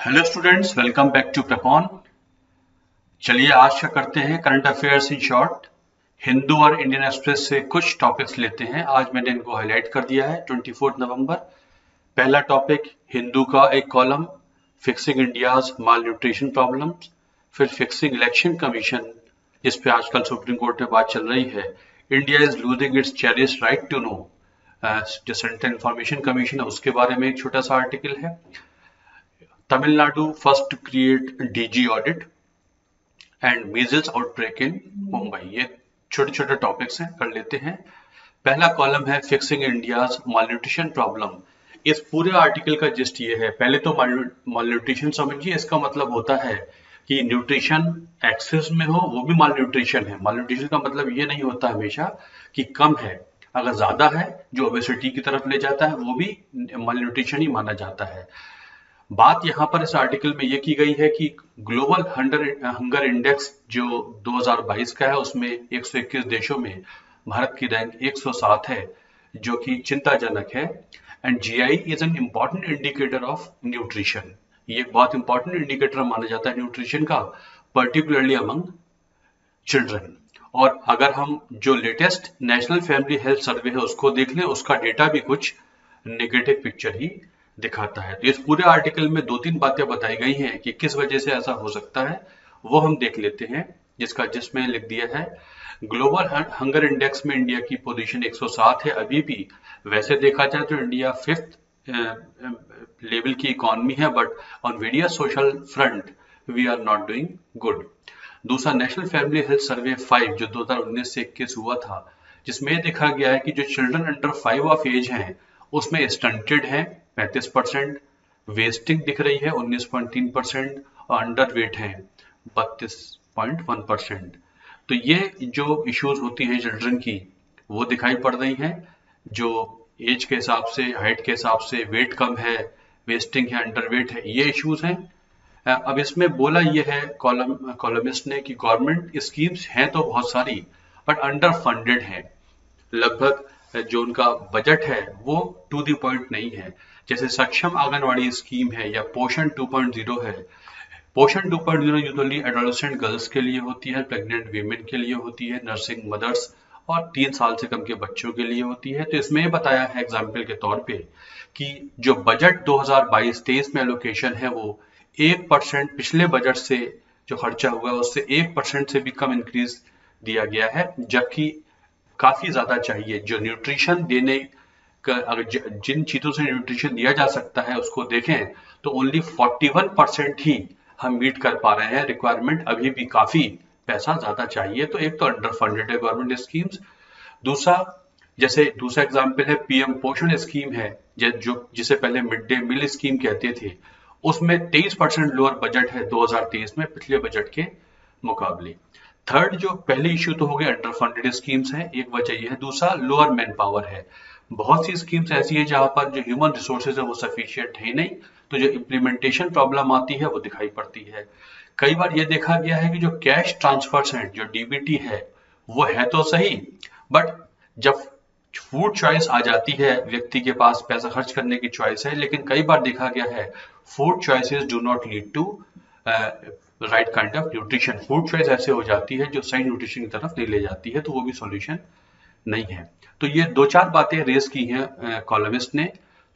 Hello students, welcome back to पेपॉन। चलिए आज का करते हैं current affairs in short. Hindu और इंडियन एक्सप्रेस से कुछ टॉपिक्स लेते हैं। आज मैंने इनको हाईलाइट कर दिया है। 24 नवंबर पहला टॉपिक हिंदू का एक कॉलम, फिक्सिंग इंडियाज माल न्यूट्रिशन प्रॉब्लम्स। फिर फिक्सिंग इलेक्शन कमीशन, जिस पे आजकल सुप्रीम कोर्ट में बात चल रही है। India is losing its cherish right to no, जो सेंट्रल इंफॉर्मेशन कमीशन है उसके बारे में एक छोटा सा आर्टिकल है। Tamil Nadu first to create DG audit and measles outbreak इन मुंबई। ये छोटे छोटे टॉपिक्स हैं, कर लेते हैं। पहला कॉलम है फिक्सिंग इंडियाज मालन्यूट्रिशन प्रॉब्लम। इस पूरे आर्टिकल का जिस्ट ये है, पहले तो मालन्यूट्रिशन समझिए। इसका मतलब होता है कि न्यूट्रिशन एक्सेस में हो, वो भी मालन्यूट्रिशन है। मालन्यूट्रिशन का मतलब ये नहीं होता हमेशा कि कम है, अगर ज्यादा है जो ओबेसिटी की तरफ ले जाता है वो भी मालन्यूट्रिशन ही माना जाता है। बात यहाँ पर इस आर्टिकल में ये की गई है कि ग्लोबल हंगर इंडेक्स जो 2022 का है उसमें 121 देशों में भारत की रैंक 107 है, जो कि चिंताजनक है। And GI is an important indicator of nutrition. ये एक बहुत इंपॉर्टेंट इंडिकेटर माना जाता है न्यूट्रिशन का, पर्टिकुलरली अमंग चिल्ड्रन। और अगर हम जो लेटेस्ट नेशनल फैमिली हेल्थ सर्वे है उसको देख लें, उसका डेटा भी कुछ नेगेटिव पिक्चर ही दिखाता है। तो इस पूरे आर्टिकल में दो तीन बातें बताई गई हैं कि किस वजह से ऐसा हो सकता है, वो हम देख लेते हैं। जिसमें लिख दिया है ग्लोबल हंगर इंडेक्स में इंडिया की पोजीशन 107 है अभी भी। वैसे देखा जाए तो इंडिया फिफ्थ लेवल की इकोनॉमी है, but on various social front we are not doing good. दूसरा नेशनल फैमिली हेल्थ सर्वे 5 जो 2019 से 21 हुआ था, जिसमें देखा गया है कि जो चिल्ड्रन अंडर 5 ऑफ एज हैं उसमें स्टंटेड है 35%, वेस्टिंग दिख रही है 19.3% और अंडर वेट है 32.1%। तो ये जो इश्यूज होती हैं चिल्ड्रन की वो दिखाई पड़ रही हैं, जो एज के हिसाब से, हाइट के हिसाब से, वेट कम है, वेस्टिंग है, अंडर वेट है, ये इश्यूज हैं। अब इसमें बोला ये है कॉलमिस्ट ने कि गवर्नमेंट स्कीम्स हैं तो बहुत सारी, बट अंडर फंडेड है। लगभग जो उनका बजट है वो टू द पॉइंट नहीं है। जैसे सक्षम आंगनवाड़ी स्कीम है या पोषण 2.0 है। पोषण 2.0 यूजुअली एडोलेसेंट गर्ल्स के लिए होती है, प्रेग्नेंट वीमेन के लिए होती है, नर्सिंग मदर्स और 3 साल से कम के बच्चों के लिए होती है। तो इसमें बताया है एग्जाम्पल के तौर पे कि जो बजट 2022-23 में एलोकेशन है वो 1% पिछले बजट से जो खर्चा हुआ है उससे 1% से भी कम इंक्रीज दिया गया है, जबकि काफी ज्यादा चाहिए। जो न्यूट्रिशन देने का, अगर जिन चीजों से न्यूट्रिशन दिया जा सकता है उसको देखें तो ओनली 41% ही हम मीट कर पा रहे हैं रिक्वायरमेंट। अभी भी काफी पैसा ज्यादा चाहिए। तो एक तो अंडर फंडेड है गवर्नमेंट स्कीम्स। दूसरा, जैसे दूसरा एग्जाम्पल है पीएम पोषण स्कीम है, जो जिसे पहले मिड डे मील स्कीम कहते थे, उसमें 23% लोअर बजट है 2023 में पिछले बजट के मुकाबले। थर्ड, जो पहले इश्यू तो हो गए अंडर फंडेड स्कीम्स है, एक वजह यह है। दूसरा, लोअर मैन पावर है। बहुत सी स्कीम्स ऐसी है जहां पर जो ह्यूमन रिसोर्सेज है वो सफिशिएंट है नहीं, तो जो इम्प्लीमेंटेशन प्रॉब्लम आती है वो दिखाई पड़ती है। कई बार ये देखा गया है कि जो कैश ट्रांसफर्स हैं, जो डीबीटी है, वो है तो सही, बट जब फूड चॉइस आ जाती है, व्यक्ति के पास पैसा खर्च करने की चॉइस है, लेकिन कई बार देखा गया है food choices do not lead to right kind of nutrition. Food choice ऐसे हो जाती है जो सही न्यूट्रिशन की तरफ नहीं ले जाती है, तो वो भी सॉल्यूशन नहीं है। तो ये दो चार बातें रेज की हैं कॉलमिस्ट ने।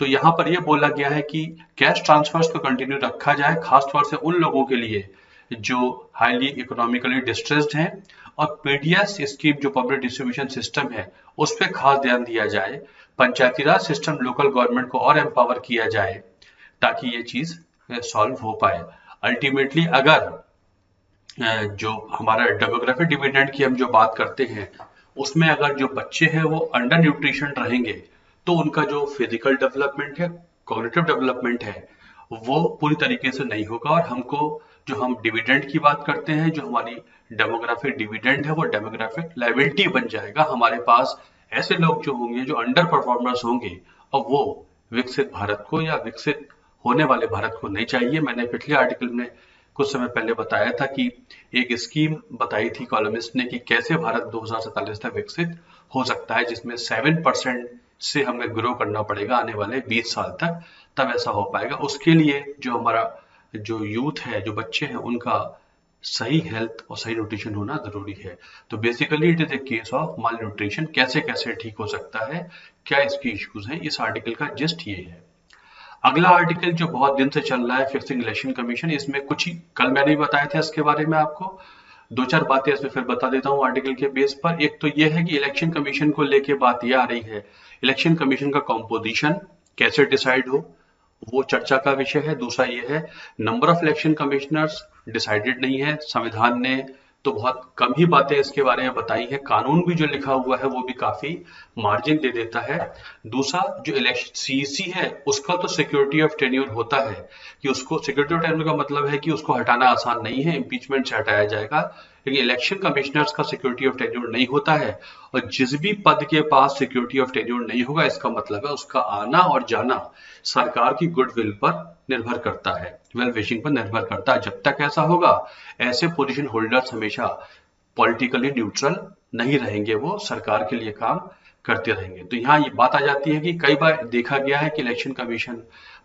तो यहाँ पर ये बोला गया है कि कैश ट्रांसफर्स को कंटिन्यू रखा जाए, खासतौर से उन लोगों के लिए जो हाईली इकोनॉमिकली डिस्ट्रेस्ड हैं, और पीडीएस स्कीम जो पब्लिक डिस्ट्रीब्यूशन सिस्टम है उस पर खास ध्यान दिया जाए। पंचायती राज सिस्टम, लोकल गवर्नमेंट को और एम्पावर किया जाए ताकि ये चीज सॉल्व हो पाए। अल्टीमेटली अगर जो हमारा डेमोग्राफिक डिविडेंड की हम जो बात करते हैं उसमें अगर जो बच्चे हैं वो अंडर न्यूट्रिशन रहेंगे तो उनका जो फिजिकल डेवलपमेंट है, कॉग्निटिव डेवलपमेंट है, वो पूरी तरीके से नहीं होगा। और हमको जो हम डिविडेंड की बात करते हैं, जो हमारी डेमोग्राफिक डिविडेंड है, वो डेमोग्राफिक लायबिलिटी बन जाएगा। हमारे पास ऐसे लोग जो होंगे जो अंडर परफॉर्मर्स होंगे, और वो विकसित भारत को या विकसित होने वाले भारत को नहीं चाहिए। मैंने पिछले आर्टिकल में कुछ समय पहले बताया था कि एक स्कीम बताई थी कॉलमिस्ट ने कि कैसे भारत 2047 तक विकसित हो सकता है, जिसमें 7% से हमें ग्रो करना पड़ेगा आने वाले 20 साल तक, तब ऐसा हो पाएगा। उसके लिए जो हमारा जो यूथ है, जो बच्चे हैं, उनका सही हेल्थ और सही न्यूट्रिशन होना जरूरी है। तो basically it is a case of mall nutrition. कैसे कैसे ठीक हो सकता है, क्या इसकी इश्यूज हैं, इस आर्टिकल का जस्ट ये है। अगला आर्टिकल जो बहुत दिन से चल रहा है, फिक्सिंग इलेक्शन कमीशन, इसमें कुछ ही कल मैंने ही बताया था इसके बारे में आपको, दो चार बातें इसमें फिर बता देता हूँ आर्टिकल के बेस पर। एक तो ये है कि इलेक्शन कमीशन को लेके बात ये आ रही है, इलेक्शन कमीशन का कॉम्पोजिशन कैसे डिसाइड हो, वो चर्चा का विषय है। दूसरा ये है, number of election commissioners decided नहीं है, संविधान ने तो बहुत कम ही बातें इसके बारे में बताई है, कानून भी जो लिखा हुआ है वो भी काफी मार्जिन दे देता है। दूसरा, जो इलेक्शन सीईसी है उसका तो सिक्योरिटी ऑफ टेन्योर होता है, कि उसको सिक्योरिटी ऑफ टेन्योर का मतलब है कि उसको हटाना आसान नहीं है, इम्पीचमेंट से हटाया जाएगा। लेकिन इलेक्शन कमिश्नर्स का सिक्योरिटी ऑफ टेन्योर नहीं होता है, और जिस भी पद के पास सिक्योरिटी ऑफ टेन्योर नहीं होगा, इसका मतलब है उसका आना और जाना सरकार की गुडविल पर निर्भर करता है, वेल विशिंग पर निर्भर करता है। जब तक ऐसा होगा, ऐसे पोजीशन होल्डर्स हमेशा पॉलिटिकली न्यूट्रल नहीं रहेंगे, वो सरकार के लिए काम करते रहेंगे। तो यहाँ ये बात आ जाती है कि कई बार देखा गया है कि इलेक्शन कमीशन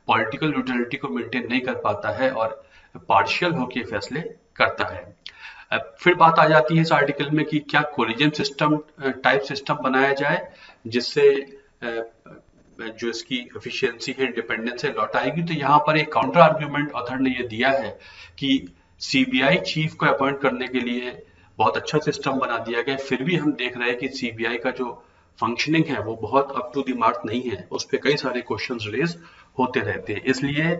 पॉलिटिकल न्यूट्रलिटी को मेंटेन नहीं कर पाता है और पार्शियल होकर फैसले करता है। फिर बात आ जाती है इस आर्टिकल में कि क्या कोलिजियम सिस्टम टाइप सिस्टम बनाया जाए, जिससे जो इसकी एफिशिएंसी है, इंडिपेंडेंस है, लौट आएगी। तो यहाँ पर एक काउंटर आर्ग्यूमेंट ऑथर ने ये दिया है कि सीबीआई चीफ को अपॉइंट करने के लिए बहुत अच्छा सिस्टम बना दिया गया, फिर भी हम देख रहे हैं कि सीबीआई का जो फंक्शनिंग है वो बहुत अप टू द मार्क नहीं है, उस पर कई सारे क्वेश्चंस रेज होते रहते हैं। इसलिए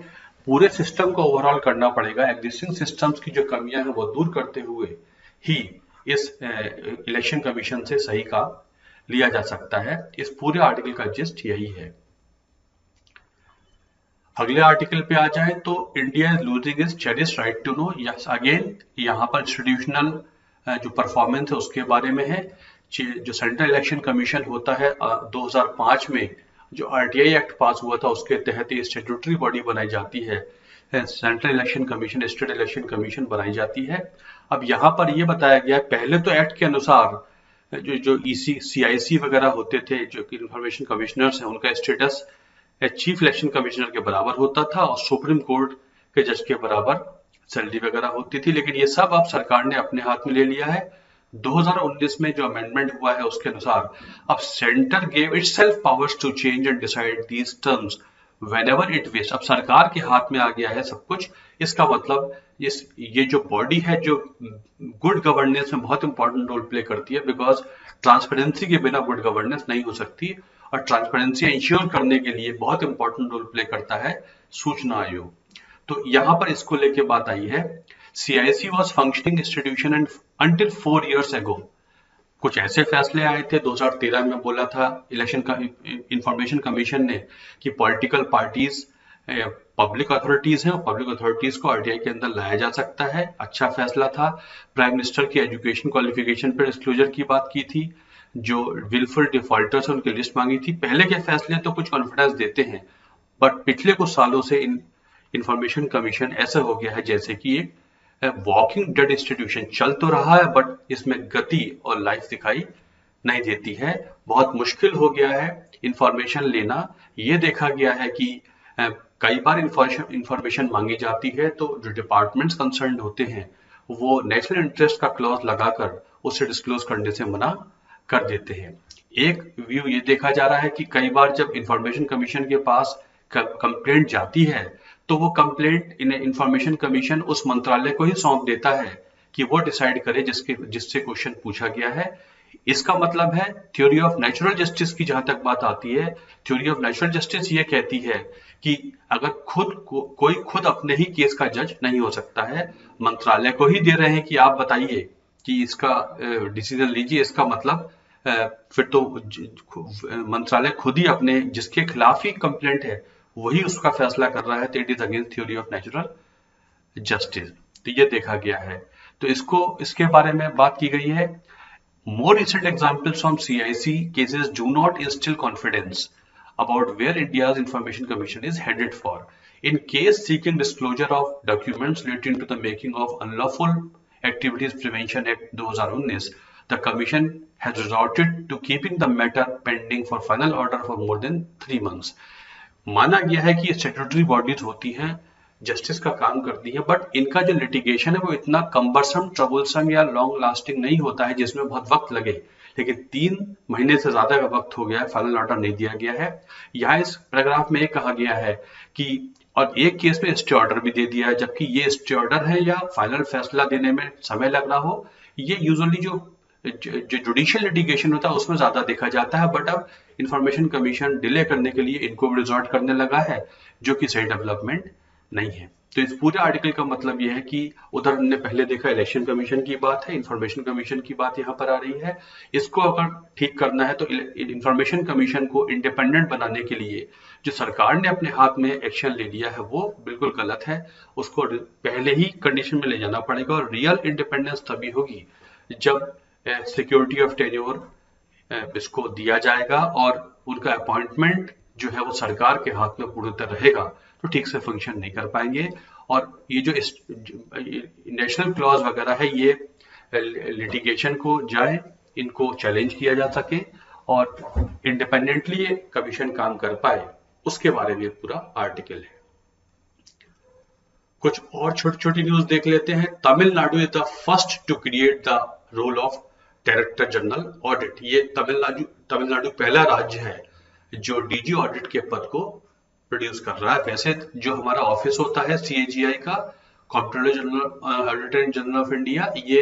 पूरे सिस्टम को ओवरऑल करना पड़ेगा, एग्जिस्टिंग सिस्टम्स की जो कमियां हैं वो दूर करते हुए ही इस इलेक्शन कमीशन से सही काम लिया जा सकता है। इस पूरे आर्टिकल का जिस्ट यही है। अगले आर्टिकल पे आ जाए तो India is losing is cherish right to know. Yes, again यहाँ पर इंस्टीट्यूशनल जो परफॉर्मेंस है उसके बारे में है। जो सेंट्रल इलेक्शन कमीशन होता है 2005 में जो आरटीआई एक्ट पास हुआ था, उसके तहत ये स्टेट्यूटरी बॉडी बनाई जाती है, central election commission, state election commission बनाई जाती है। अब यहाँ पर यह बताया गया, पहले तो एक्ट के अनुसार जो जो ईसी सीआईसी वगैरह होते थे, जो कि इंफॉर्मेशन कमिश्नर्स हैं, उनका स्टेटस चीफ इलेक्शन कमिश्नर के बराबर होता था और सुप्रीम कोर्ट के जज के बराबर सैलरी वगैरह होती थी। लेकिन ये सब अब सरकार ने अपने हाथ में ले लिया है। 2019 में जो अमेंडमेंट हुआ है उसके अनुसार अब centre gave itself powers to change and decide these terms whenever it wish. अब सरकार के हाथ में आ गया है सब कुछ। इसका मतलब ये जो बॉडी है जो गुड गवर्नेंस में बहुत इंपॉर्टेंट रोल प्ले करती है, बिकॉज ट्रांसपेरेंसी के बिना गुड गवर्नेंस नहीं हो सकती, और ट्रांसपेरेंसी इंश्योर करने के लिए बहुत इंपॉर्टेंट रोल प्ले करता है सूचना आयोग। तो यहां पर इसको लेके बात आई है, CIC was functioning institution and until 4 years ago। कुछ ऐसे फैसले आए थे 2013 में, बोला था इलेक्शन का इंफॉर्मेशन कमीशन ने कि पॉलिटिकल पार्टीज पब्लिक अथॉरिटीज हैं और पब्लिक अथॉरिटीज को आरटीआई के अंदर लाया जा सकता है। अच्छा फैसला था। प्राइम मिनिस्टर की एजुकेशन क्वालिफिकेशन पर डिस्क्लोजर की बात की थी, जो विलफुल डिफॉल्टर्स है उनकी लिस्ट मांगी थी। पहले के फैसले तो कुछ कॉन्फिडेंस देते हैं, बट पिछले कुछ सालों से इंफॉर्मेशन कमीशन ऐसा हो गया है जैसे कि एक वॉकिंग डेड इंस्टीट्यूशन। चल तो रहा है बट इसमें गति और लाइफ दिखाई नहीं देती है। बहुत मुश्किल हो गया है इंफॉर्मेशन लेना। ये देखा गया है कि कई बार इंफॉर्मेशन मांगी जाती है तो जो डिपार्टमेंट्स कंसर्न होते हैं वो नेशनल इंटरेस्ट का क्लॉज लगाकर उसे डिस्क्लोज करने से मना कर देते हैं। एक व्यू ये देखा जा रहा है कि कई बार जब इंफॉर्मेशन कमीशन के पास कंप्लेंट जाती है तो वो कंप्लेंट इंफॉर्मेशन कमीशन उस मंत्रालय को ही सौंप देता है कि वो डिसाइड करे जिससे क्वेश्चन पूछा गया है। इसका मतलब है थ्योरी ऑफ नेचुरल जस्टिस की जहां तक बात आती है, थ्योरी ऑफ नेचुरल जस्टिस ये कहती है कि अगर कोई खुद अपने ही केस का जज नहीं हो सकता है, मंत्रालय को ही दे रहे हैं कि आप बताइए कि इसका डिसीजन लीजिए, इसका मतलब फिर तो मंत्रालय खुद ही अपने जिसके खिलाफ ही कंप्लेंट है वही उसका फैसला कर रहा है, तो it is against theory of natural justice. तो ये देखा गया है। तो इसके बारे में बात की गई है। More recent examples from CIC cases do not instill confidence about where India's Information Commission is headed for. In case seeking disclosure of documents relating to the making of Unlawful Activities Prevention Act 2019, the Commission has resorted to keeping the matter pending for final order for more than 3 months. माना गया है कि statutory bodies होती हैं justice का काम करती हैं, बट इनका जो लिटिगेशन है वो इतना कम्बरसम, ट्रबलसम या लॉन्ग लास्टिंग नहीं होता है जिसमें बहुत वक्त लगे। लेकिन 3 महीने से ज्यादा का वक्त हो गया है, फाइनल ऑर्डर नहीं दिया गया है। यहाँ इस पैराग्राफ में ये कहा गया है कि और एक केस में स्टे ऑर्डर भी दे दिया है, जबकि ये स्टे ऑर्डर है या फाइनल फैसला देने में समय लग रहा हो, ये यूजुअली जो जुडिशियल लिटिगेशन होता है उसमें ज्यादा देखा जाता है। बट अब इंफॉर्मेशन कमीशन डिले करने के लिए इनको रिजॉर्ट करने लगा है, जो कि सही डेवलपमेंट नहीं है। तो इस पूरे आर्टिकल का मतलब यह है कि उधर हमने पहले देखा इलेक्शन कमीशन की बात है, इंफॉर्मेशन कमीशन की बात यहाँ पर आ रही है। इसको अगर ठीक करना है तो इंफॉर्मेशन कमीशन को इंडिपेंडेंट बनाने के लिए जो सरकार ने अपने हाथ में एक्शन ले लिया है वो बिल्कुल गलत है। उसको पहले ही कंडीशन में ले जाना पड़ेगा, और रियल इंडिपेंडेंस तभी होगी जब सिक्योरिटी ऑफ टेन्योर इसको दिया जाएगा और उनका अपॉइंटमेंट जो है वो सरकार के हाथ में पूरी तरह रहेगा, तो ठीक से फंक्शन नहीं कर पाएंगे। और ये जो नेशनल क्लॉज वगैरह है, ये लिटिगेशन को जाए, इनको चैलेंज किया जा सके और इंडिपेंडेंटली ये कमीशन काम कर पाए, उसके बारे में पूरा आर्टिकल है। कुछ और छोटी छोटी न्यूज देख लेते हैं। Tamil Nadu is the first to create the role of director general audit. ये तमिलनाडु पहला राज्य है जो डीजी ऑडिट के पद को प्रोड्यूस कर रहा है। वैसे जो हमारा ऑफिस होता है CAGI का, comptroller general, auditor general of India, ये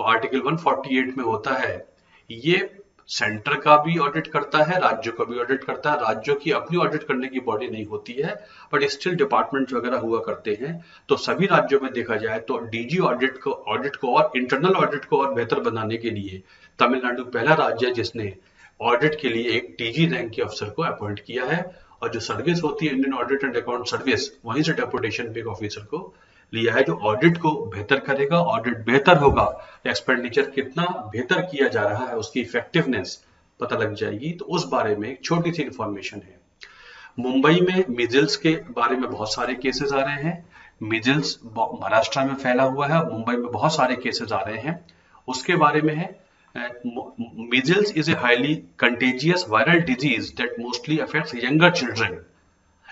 आर्टिकल 148 में होता है। ये सेंटर का भी ऑडिट करता है, राज्यों का भी ऑडिट करता है। राज्यों की अपनी ऑडिट करने की बॉडी नहीं होती है, बट स्टिल डिपार्टमेंट वगैरह हुआ करते हैं। तो सभी राज्यों में देखा जाए तो डीजी ऑडिट को और इंटरनल ऑडिट को और बेहतर बनाने के लिए तमिलनाडु पहला राज्य है जिसने ऑडिट के लिए एक DG रैंक के अफसर को अपॉइंट किया है। और जो सर्विस होती है Indian audit and account service, वहीं से डेपुटेशन पे एक ऑफिसर को लिया है जो ऑडिट को बेहतर करेगा। ऑडिट बेहतर होगा, एक्सपेंडिचर कितना बेहतर किया जा रहा है, उसकी इफेक्टिवनेस पता लग जाएगी। तो उस बारे में एक छोटी सी इंफॉर्मेशन है। मुंबई में मिजल्स के बारे में बहुत सारे केसेस आ रहे हैं। मिजल्स महाराष्ट्र में फैला हुआ है, मुंबई में बहुत सारे केसेस आ रहे हैं, उसके बारे में है। Measles is a highly contagious viral disease that mostly affects younger children,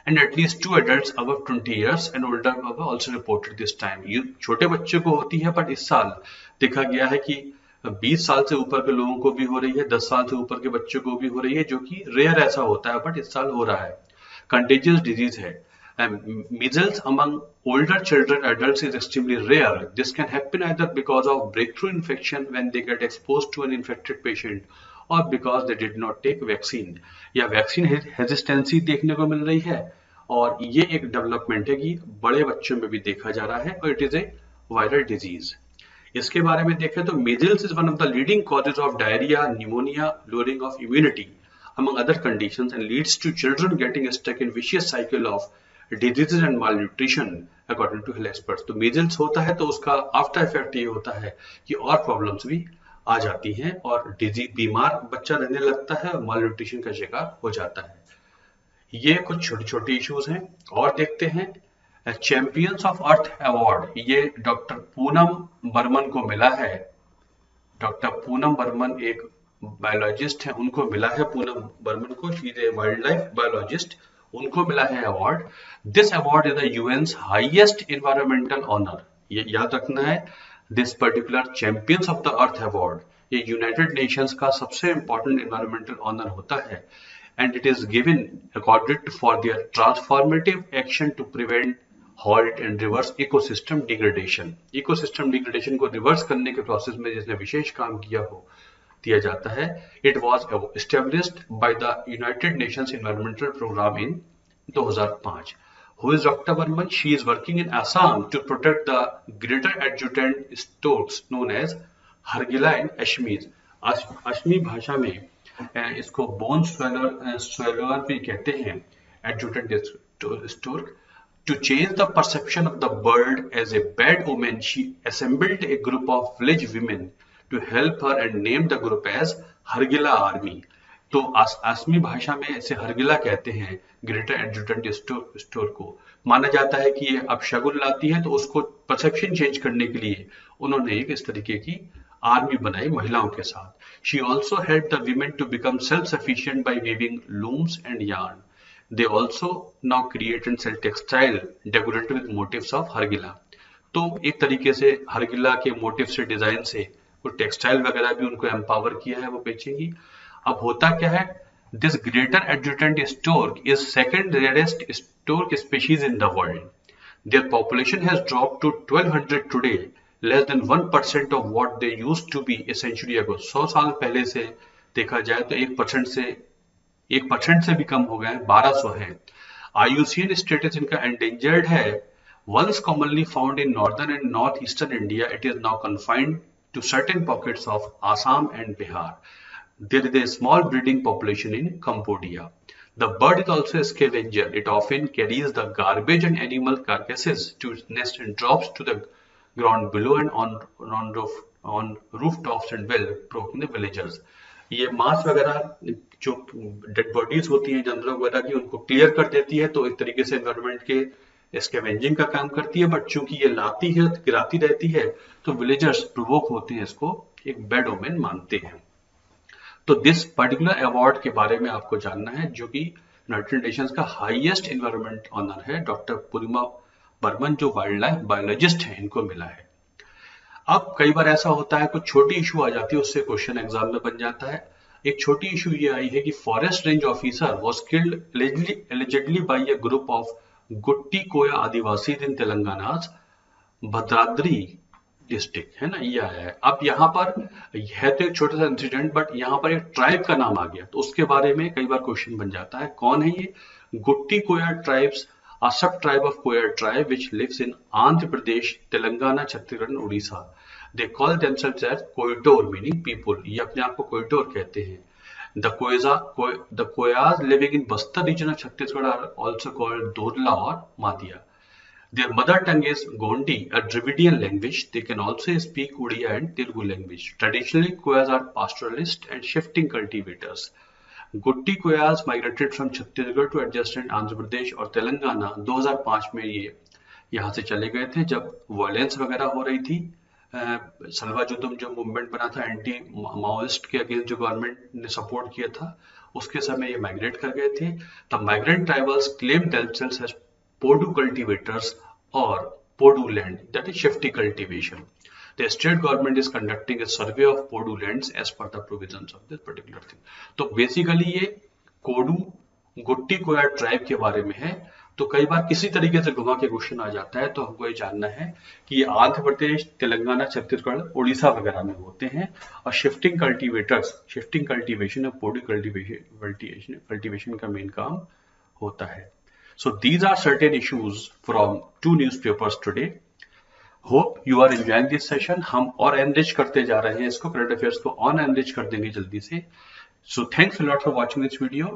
and at least 2 adults above 20 years and older were also reported this time. ये छोटे बच्चों को होती है, बट इस साल देखा गया है कि 20 साल से ऊपर के लोगों को भी हो रही है, 10 साल से ऊपर के बच्चों को भी हो रही है, जो कि रेयर ऐसा होता है, बट इस साल हो रहा है। कंटेजियस डिजीज है। Measles among older children and adults is extremely rare. This can happen either because of breakthrough infection when they get exposed to an infected patient or because they did not take vaccine. या vaccine हेजिस्टेंसी देखने को मिल रही है, और ये एक development है कि बड़े बच्चों में भी देखा जा रहा है, और it is a viral disease. इसके बारे में देखें तो measles is one of the leading causes of diarrhea, pneumonia, lowering of immunity among other conditions, and leads to children getting stuck in vicious cycle of diseases and malnutrition according to health experts. तो measles होता है तो उसका after effect ये होता है कि और प्रॉब्लम्स भी आ जाती हैं, और बीमार बच्चा रहने लगता है और malnutrition का शिकार हो जाता है। ये कुछ छोटी छोटी इश्यूज हैं। और देखते हैं चैंपियंस ऑफ अर्थ अवार्ड, ये डॉक्टर पूनम बर्मन को मिला है। डॉक्टर पूनम बर्मन एक बायोलॉजिस्ट है, उनको मिला है, पूनम बर्मन को, she is a wild life biologist, उनको मिला है award. This award is the UN's highest environmental honour. ये याद रखना है, this particular champions of the earth award, ये यूनाइटेड नेशंस का सबसे इंपॉर्टेंट एनवायरमेंटल ऑनर होता है, and it is given according for their transformative action to prevent, halt and reverse ecosystem degradation. Ecosystem degradation को रिवर्स करने के process में जिसने विशेष काम किया हो दिया जाता है। It was established by the United Nations environmental programme in 2005। Who is Dr. Burman? She is working in Assam to protect the greater adjutant storks known as Hargilla in Assamese. असमी भाषा में इसको बोन स्वेलर भी कहते हैं, adjutant stork. To change the perception of the bird as a bad omen, she assembled a group of village women to help her and named the group as Hargila army. तो असमी भाषा में इसे हरगिला कहते हैं, ग्रेटर एडजुटेंट स्टोर को। माना जाता है कि ये अब शगुन लाती है, तो उसको परसेप्शन चेंज करने के लिए उन्होंने एक इस तरीके की आर्मी बनाई महिलाओं के साथ। She also help the women to become self sufficient by weaving looms and yarn. They also now create and sell textile decorated with motifs of हरगिला। तो एक तरीके से हरगिला के मोटिव से, डिजाइन से वो टेक्सटाइल वगैरह भी उनको एम्पावर किया है, वो बेचेंगी। अब होता क्या है, this greater adjutant stork is second rarest stork species in the world. Their population has dropped to 1200 today, less than 1% of what they used to be a century ago. 100 साल पहले से देखा जाए तो 1% से भी कम हो गए, 1200 है। IUCN स्टेटस इनका एंडेंजर्ड है। Once commonly found in northern and northeastern India, it is now confined to certain pockets of Assam and Bihar. There is a small breeding population in Cambodia. The bird is also a scavenger. It often carries the garbage and animal carcasses to its nest and drops to the ground below and on rooftops and well provoking the villagers. ये मांस वगैरह जो dead bodies होती हैं जानवरों वगैरह की, उनको क्लियर कर देती है, तो एक तरीके से एनवायरमेंट के स्कैवेंजिंग का काम करती है। बट चूंकि ये लाती है, गिराती रहती है, तो विलेजर्स प्रोवोक होते हैं, इसको एक बैड ओमेन मानते हैं। तो दिस पर्टिकुलर अवार्ड के बारे में आपको जानना है, जो कि यूनाइटेड नेशंस का हाईएस्ट एनवायरमेंट ऑनर है। डॉक्टर पूर्णिमा बर्मन जो वाइल्ड लाइफ बायोलॉजिस्ट हैं, इनको मिला है। अब कई बार ऐसा होता है, कुछ छोटी इशू आ जाती है, उससे क्वेश्चन एग्जाम में बन जाता है। एक छोटी इशू ये आई है कि forest range officer was killed allegedly by a group of Gutti Koya आदिवासी इन तेलंगाना भद्राद्री डिस्ट्रिक्ट, है ना, ये आया है। अब यहाँ पर है तो एक छोटा सा इंसिडेंट, बट यहाँ पर एक ट्राइब का नाम आ गया, तो उसके बारे में कई बार क्वेश्चन बन जाता है। कौन है ये? गुट्टी कोया tribes, a subtribe of Koya tribe which lives in Andhra Pradesh, Telangana, Chhattisgarh and Odisha. They call themselves as Koitor, meaning people. ये अपने आप को कोइटोर कहते हैं। The Koyas living in Bastar region of Chhattisgarh are also called Dorla or Madia. Their mother tongue is Gondi, a Dravidian language. They can also speak Odia and Telugu language. Traditionally, Koyas are pastoralists and shifting cultivators. Gutti Koyas migrated from Chhattisgarh to adjacent Andhra Pradesh और तेलंगाना। 2005 में ये यहाँ से चले गए थे, जब violence वगैरह हो रही थी। सलवा जुदुम जो मूवमेंट बना था एंटी माओइस्ट के अगेंस्ट, जो गवर्नमेंट ने सपोर्ट किया था, उसके समय ये माइग्रेट कर गए थे। The migrant tribals claim themselves as podu cultivators और podu land, that is shifty cultivation. The state government is conducting a survey of Podu lands as per the provisions of this particular thing. तो basically ये कोडू गुट्टी कोया tribe के बारे में है। तो कई बार किसी तरीके से घुमा के क्वेश्चन आ जाता है, तो हमको ये जानना है कि ये आंध्र प्रदेश, तेलंगाना, छत्तीसगढ़, उड़ीसा वगैरह में होते हैं। और शिफ्टिंग कल्टीवेटर्स, शिफ्टिंग कल्टीवेशन और पोडू कल्टीवेशन का मेन काम होता है। So these are certain issues from 2 newspapers today. Hope you are enjoying this session. हम और एनरिच करते जा रहे हैं इसको, करंट अफेयर्स को और एनरिच कर देंगे जल्दी से। So thanks a lot for watching this video.